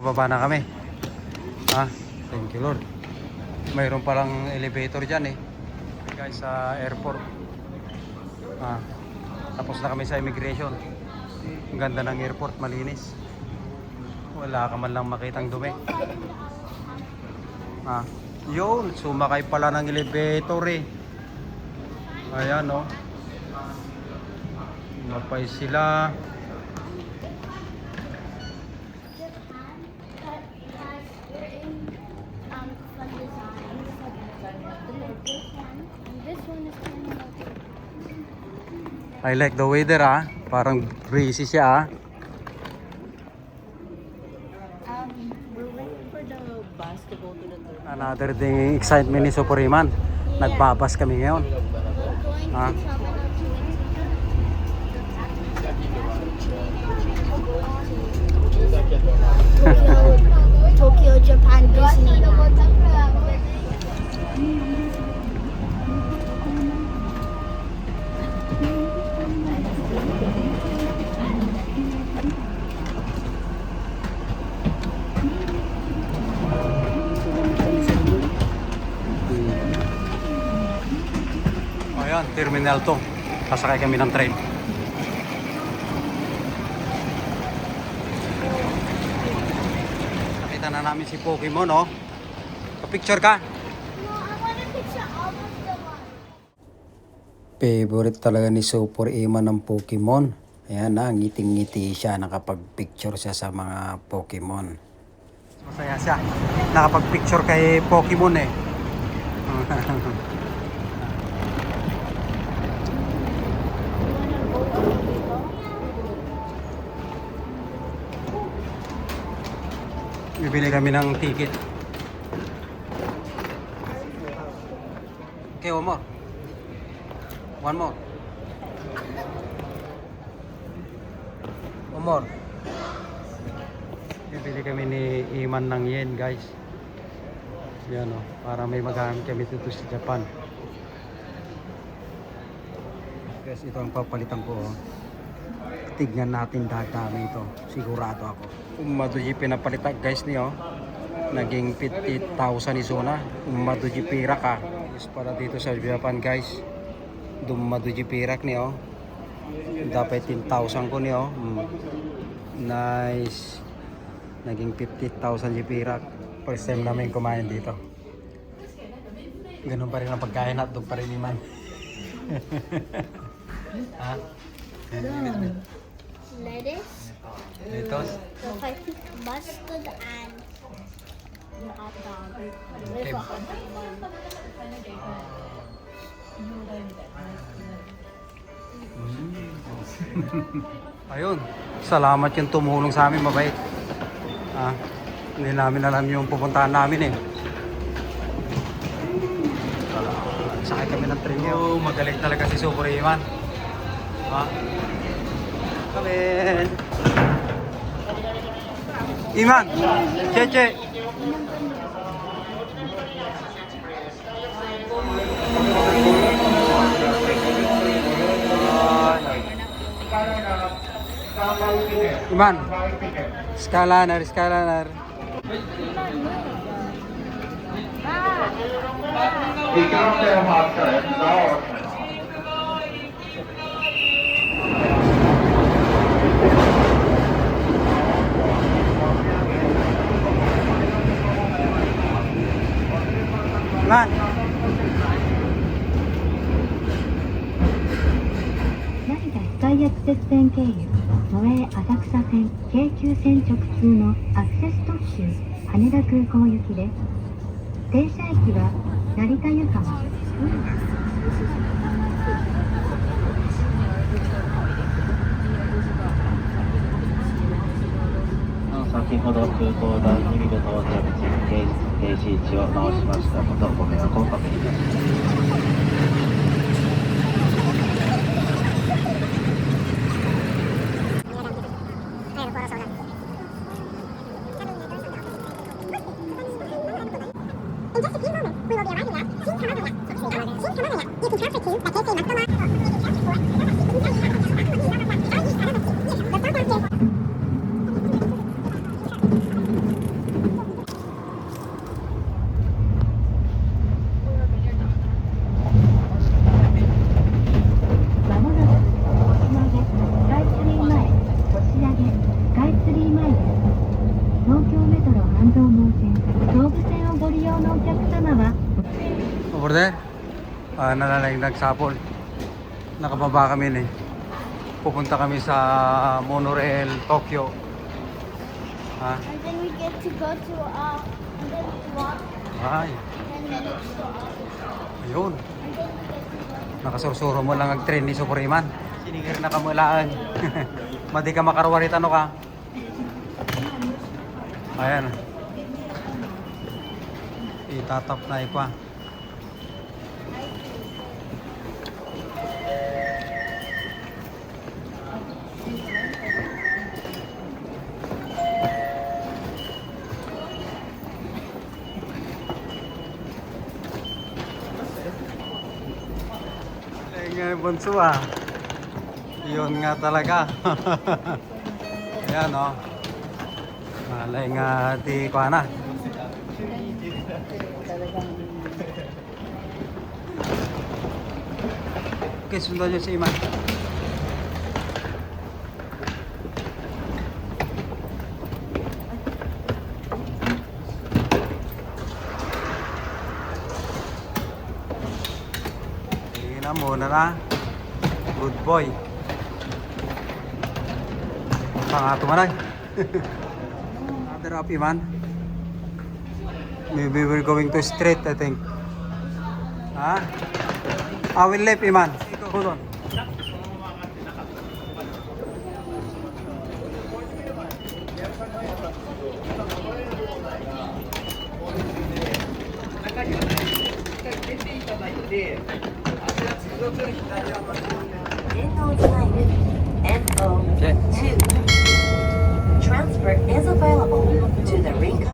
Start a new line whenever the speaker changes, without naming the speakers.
Baba na kami. Thank you Lord. Mayroon palang elevator dyan eh. Guys, sa airport. Tapos na kami sa immigration. Ang ganda ng airport, malinis. Wala ka man lang makitang dumi. Yun, sumakay pala ng elevator eh. Ayan oh. Mapay sila. I like the weather parang breezy siya
We're waiting for the bus to go to the terminal.
Another thing excitement ni Superiman. Nagbabas kami ngayon.
Tokyo, Japan, Disney.
Ayan, terminal to. Sasakay kami ng train. Nakita na namin si Pokemon, oh. Pa-picture ka?
No, I want a picture of the one.
Favorite talaga ni Super Iman ng Pokemon. Ayan na, ngiting-ngiti siya. Nakapag-picture siya sa mga Pokemon. Masaya siya. Nakapag-picture kay Pokemon eh. Bibili kami ng ticket. Okay, one more. One more. One more. Bibili kami ni Iman ng yen, guys. Yan o, para may magamit kami dito sa Japan. Guys, ito ang papalitan ko. Tignan natin dadami ito. Sigurado ako. Umaduji pinapalitan guys niyo. Naging 50,000 isuna. Umaduji pirak Is para dito sa Japan guys. Dumaduji pirak niyo. Dapat 10,000 ko niyo. Nice. Naging 50,000 pirak. First time namin kumain dito. Ganun pa rin ang pagkain at doon pa rin Iman.
Lettuce,
Lettuce.
the mustard, and hot dog.
Okay. Ayun, salamat yung tumulong sa amin, mabait. Hindi namin alam yung pupuntahan namin eh. Sakay kami ng train nyo. Magaling talaga si Super Iman. Kami. Iman! Cheche! Iman! Skalanar, skalanar. Iman!
ダイヤ季節線経由都営浅草線京急線直通のアクセス特急羽田空港行きです。停車駅は成田湯川。
先ほど空港第2ビル到着時停止位置を直しましたことご迷惑をおかけいたします。
メトロ半蔵門線東武線をご利用のお客様は
Over there, nalalayag nagsapol. Nakababa kami eh. Pupunta kami sa monorail Tokyo. Ha?
And then we get to go to, and then walk
Ay,
10 minutes to office.
ayun.
And then we get to go.
Nakasurusuro mo lang ang train ni Supuriman. Sinigir na kamulaan. Madi ka makarwarit ano ka? Ayan. Itatap na ipa. Nga bunso ah. Yun nga talaga. Ayan oh. Malay nga di ko na. Okay, sundan nyo si Iman. Tingnan muna na. Good boy. Pangato manay. Another up, Iman. Maybe we're going to straight, I think. Ha? I will left, Iman. Hold on.
End of time. End of
Okay.